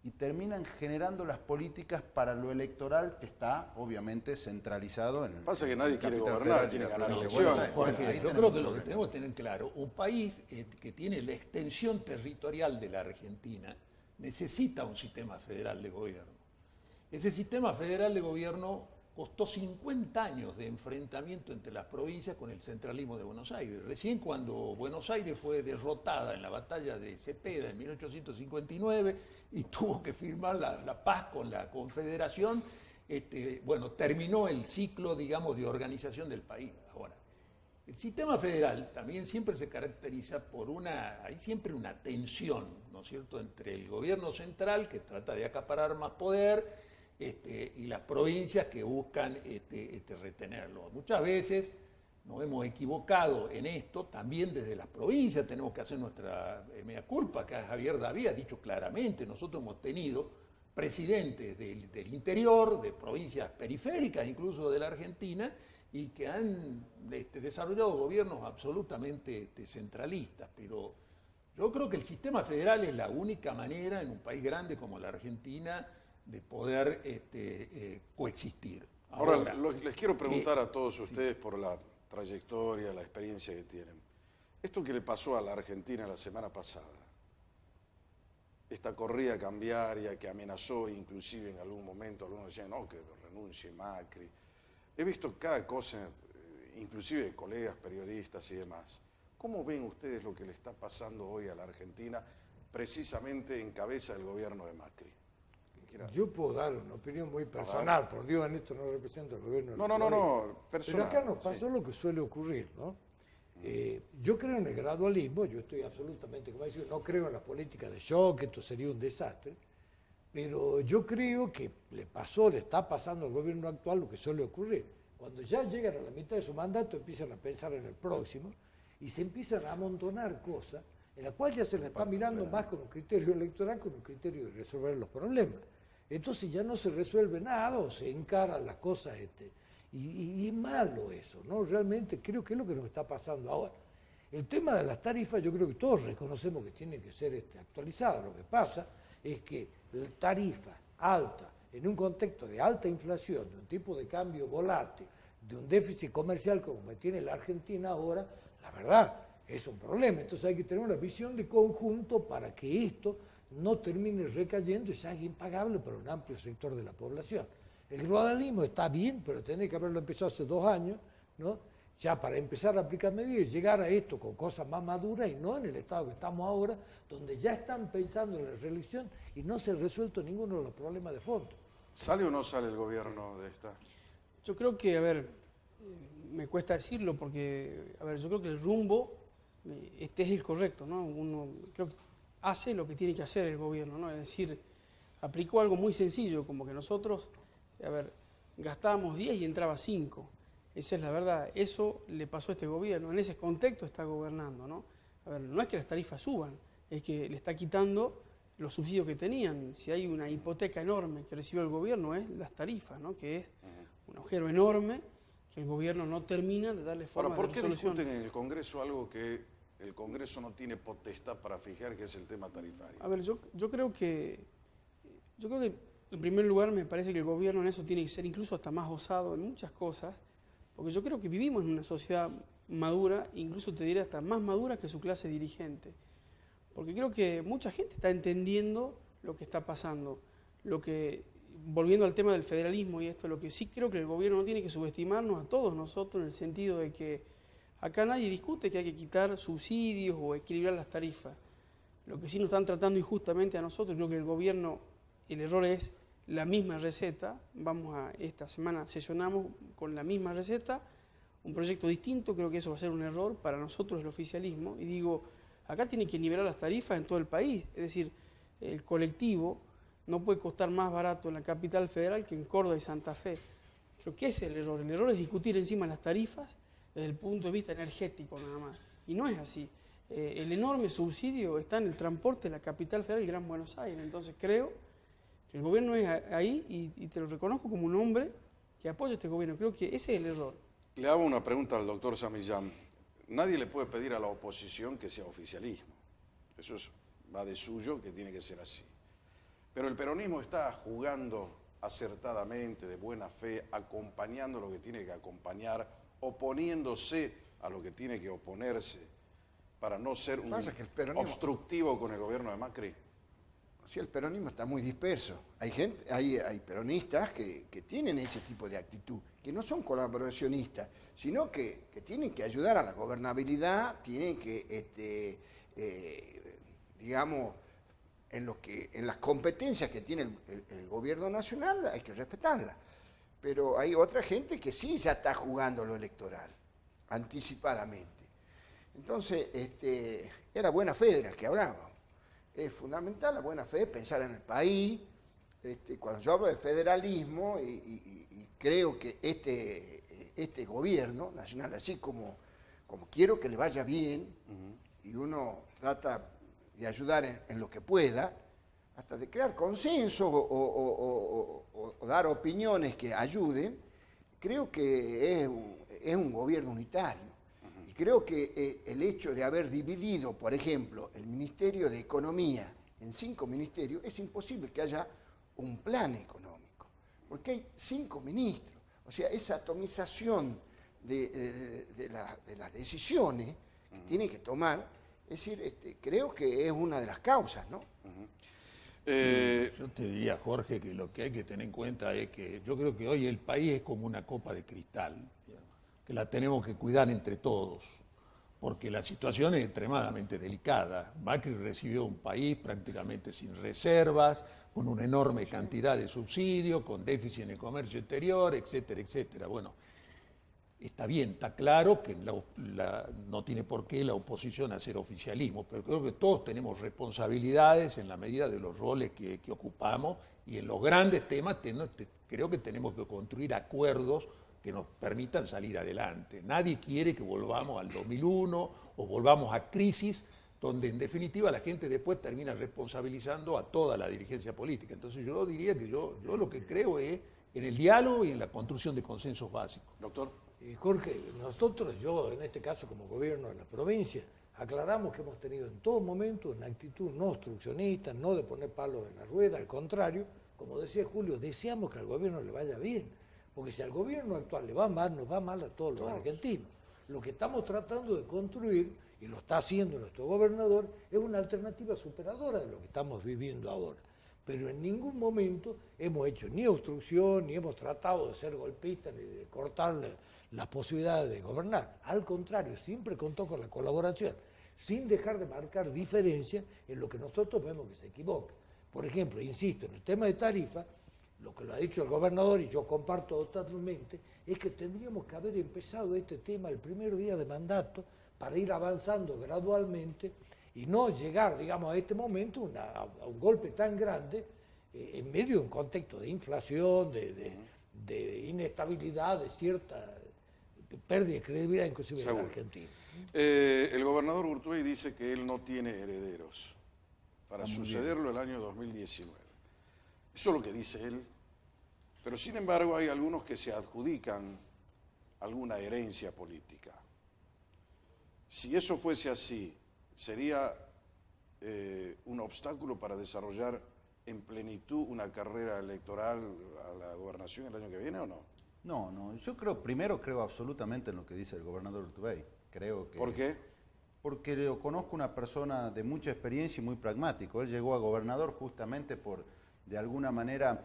y terminan generando las políticas para lo electoral que está obviamente centralizado en el Pasa que nadie quiere capital gobernar, federal quiere y la ganar provincia de elecciones. Buenos Aires. Jorge, Ahí yo tenés creo un que lo que problema. tenemos que tener claro, un país que tiene la extensión territorial de la Argentina necesita un sistema federal de gobierno. Ese sistema federal de gobierno costó 50 años de enfrentamiento entre las provincias con el centralismo de Buenos Aires. Recién cuando Buenos Aires fue derrotada en la batalla de Cepeda en 1859 y tuvo que firmar la paz con la Confederación, bueno, terminó el ciclo, digamos, de organización del país. Ahora, El sistema federal también siempre se caracteriza por hay siempre una tensión, ¿no es cierto?, entre el gobierno central, que trata de acaparar más poder, y las provincias que buscan retenerlo. Muchas veces nos hemos equivocado en esto, también desde las provincias tenemos que hacer nuestra mea culpa, que Javier David ha dicho claramente, nosotros hemos tenido presidentes del interior, de provincias periféricas, incluso de la Argentina, y que han desarrollado gobiernos absolutamente centralistas. Pero yo creo que el sistema federal es la única manera en un país grande como la Argentina de poder coexistir. Ahora, les quiero preguntar a todos ustedes por la trayectoria, la experiencia que tienen. Esto que le pasó a la Argentina la semana pasada, esta corrida cambiaria que amenazó inclusive en algún momento, algunos decían, no, que renuncie Macri. He visto cada cosa, inclusive de colegas, periodistas y demás. ¿Cómo ven ustedes lo que le está pasando hoy a la Argentina, precisamente en cabeza del gobierno de Macri? Yo puedo dar una opinión muy personal, por Dios, en esto no represento al gobierno. No, personal. Pero acá nos pasó lo que suele ocurrir, ¿no? Yo creo en el gradualismo, yo estoy absolutamente, como decía, no creo en la política de shock, esto sería un desastre, pero yo creo que le está pasando al gobierno actual lo que suele ocurrir. Cuando ya llegan a la mitad de su mandato empiezan a pensar en el próximo y se empiezan a amontonar cosas en las cuales ya se la está mirando más con un criterio electoral que con un criterio de resolver los problemas. Entonces ya no se resuelve nada o se encaran las cosas y es malo eso, ¿no? Realmente creo que es lo que nos está pasando ahora. El tema de las tarifas yo creo que todos reconocemos que tienen que ser actualizadas. Lo que pasa es que la tarifa alta, en un contexto de alta inflación, de un tipo de cambio volátil, de un déficit comercial como tiene la Argentina ahora, la verdad es un problema. Entonces hay que tener una visión de conjunto para que esto no termine recayendo y sea impagable para un amplio sector de la población. El gradualismo está bien, pero tiene que haberlo empezado hace 2 años, ¿no? Ya para empezar a aplicar medidas y llegar a esto con cosas más maduras y no en el estado que estamos ahora, donde ya están pensando en la reelección y no se ha resuelto ninguno de los problemas de fondo. ¿Sale o no sale el gobierno de esta? Yo creo que, a ver, me cuesta decirlo porque, a ver, yo creo que el rumbo, este es el correcto, ¿no? Uno creo que hace lo que tiene que hacer el gobierno, ¿no? Es decir, aplicó algo muy sencillo, como que nosotros, a ver, gastábamos 10 y entraba 5. Esa es la verdad. Eso le pasó a este gobierno. En ese contexto está gobernando, ¿no? A ver, no es que las tarifas suban, es que le está quitando los subsidios que tenían. Si hay una hipoteca enorme que recibió el gobierno es las tarifas, ¿no? Que es un agujero enorme que el gobierno no termina de darle forma Ahora, de ¿por resolución. qué discuten en el Congreso algo que el Congreso no tiene potestad para fijar, que es el tema tarifario? A ver, yo creo que en primer lugar me parece que el gobierno en eso tiene que ser incluso hasta más osado en muchas cosas, porque yo creo que vivimos en una sociedad madura, incluso te diré hasta más madura que su clase dirigente. Porque creo que mucha gente está entendiendo lo que está pasando. Volviendo al tema del federalismo y esto, lo que sí creo que el gobierno no tiene que subestimarnos a todos nosotros en el sentido de que acá nadie discute que hay que quitar subsidios o equilibrar las tarifas. Lo que sí nos están tratando injustamente a nosotros, creo que el gobierno, el error es la misma receta. Esta semana sesionamos con la misma receta, un proyecto distinto, creo que eso va a ser un error para nosotros el oficialismo. Y digo, acá tiene que nivelar las tarifas en todo el país, es decir, el colectivo no puede costar más barato en la capital federal que en Córdoba y Santa Fe. Creo que ese es el error. El error es discutir encima las tarifas desde el punto de vista energético nada más. Y no es así. El enorme subsidio está en el transporte de la capital federal y Gran Buenos Aires. Entonces creo que el gobierno es ahí y te lo reconozco como un hombre que apoya a este gobierno. Creo que ese es el error. Le hago una pregunta al doctor Samillán. Nadie le puede pedir a la oposición que sea oficialismo. Eso va de suyo, que tiene que ser así. Pero el peronismo está jugando acertadamente, de buena fe, acompañando lo que tiene que acompañar, oponiéndose a lo que tiene que oponerse, para no ser un obstructivo con el gobierno de Macri. Sí, el peronismo está muy disperso. Hay peronistas que tienen ese tipo de actitud, que no son colaboracionistas, sino que tienen que ayudar a la gobernabilidad, tienen que, digamos, en las competencias que tiene el gobierno nacional hay que respetarlas. Pero hay otra gente que sí ya está jugando lo electoral. anticipadamente. Entonces, era buena fe de la que hablábamos. Es fundamental la buena fe, pensar en el país. Cuando yo hablo de federalismo, y creo que este gobierno nacional, así como quiero que le vaya bien, y uno trata de ayudar en lo que pueda, hasta de crear consenso o dar opiniones que ayuden, creo que es un gobierno unitario. Y creo que el hecho de haber dividido, por ejemplo, el Ministerio de Economía en 5 ministerios, es imposible que haya un plan económico, porque hay 5 ministros. O sea, esa atomización de las decisiones que tiene que tomar, es decir, creo que es una de las causas, ¿no? Yo te diría, Jorge, que lo que hay que tener en cuenta es que yo creo que hoy el país es como una copa de cristal, que la tenemos que cuidar entre todos, porque la situación es extremadamente delicada. Macri recibió un país prácticamente sin reservas, con una enorme cantidad de subsidios, con déficit en el comercio exterior, etcétera, etcétera. Bueno, está bien, está claro que no tiene por qué la oposición hacer oficialismo, pero creo que todos tenemos responsabilidades en la medida de los roles que ocupamos, y en los grandes temas creo que tenemos que construir acuerdos que nos permitan salir adelante. Nadie quiere que volvamos al 2001 o volvamos a crisis donde en definitiva la gente después termina responsabilizando a toda la dirigencia política. Entonces yo diría que yo lo que creo es en el diálogo y en la construcción de consensos básicos. Doctor. Jorge, nosotros, yo en este caso como gobierno de la provincia, aclaramos que hemos tenido en todo momento una actitud no obstruccionista, no de poner palos en la rueda, al contrario, como decía Julio, deseamos que al gobierno le vaya bien, porque si al gobierno actual le va mal, nos va mal a todos los argentinos. Lo que estamos tratando de construir, y lo está haciendo nuestro gobernador, es una alternativa superadora de lo que estamos viviendo ahora. Pero en ningún momento hemos hecho ni obstrucción, ni hemos tratado de ser golpistas, ni de cortarle las posibilidades de gobernar. Al contrario, siempre contó con la colaboración, sin dejar de marcar diferencias en lo que nosotros vemos que se equivoca. Por ejemplo, insisto, en el tema de tarifa, lo que lo ha dicho el gobernador, y yo comparto totalmente, es que tendríamos que haber empezado este tema el primer día de mandato para ir avanzando gradualmente y no llegar, digamos, a este momento a un golpe tan grande en medio de un contexto de inflación, de inestabilidad, de cierta pérdida de credibilidad inclusive en Argentina. El gobernador Urtubey dice que él no tiene herederos para sucederlo el año 2019. Eso es lo que dice él. Pero sin embargo hay algunos que se adjudican alguna herencia política. Si eso fuese así, ¿sería un obstáculo para desarrollar en plenitud una carrera electoral a la gobernación el año que viene o no? No, yo primero creo absolutamente en lo que dice el gobernador Urtubey. Creo que, ¿por qué? Porque lo conozco una persona de mucha experiencia y muy pragmático. Él llegó a gobernador justamente por, de alguna manera,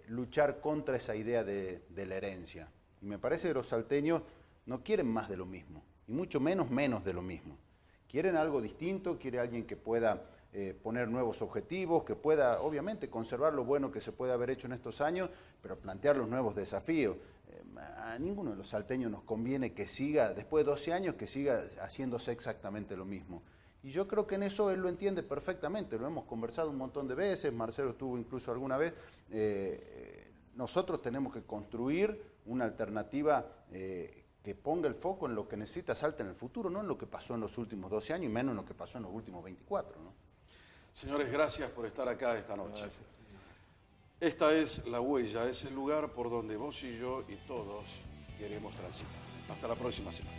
luchar contra esa idea de la herencia. Y me parece que los salteños no quieren más de lo mismo, y mucho menos de lo mismo. Quieren algo distinto, quiere alguien que pueda poner nuevos objetivos, que pueda, obviamente, conservar lo bueno que se puede haber hecho en estos años, pero plantear los nuevos desafíos. A ninguno de los salteños nos conviene que siga, después de 12 años, que siga haciéndose exactamente lo mismo. Y yo creo que en eso él lo entiende perfectamente, lo hemos conversado un montón de veces, Marcelo estuvo incluso alguna vez. Nosotros tenemos que construir una alternativa que ponga el foco en lo que necesita Salta en el futuro, no en lo que pasó en los últimos 12 años y menos en lo que pasó en los últimos 24, ¿no? Señores, gracias por estar acá esta noche. Gracias. Esta es La Huella, es el lugar por donde vos y yo y todos queremos transitar. Hasta la próxima semana.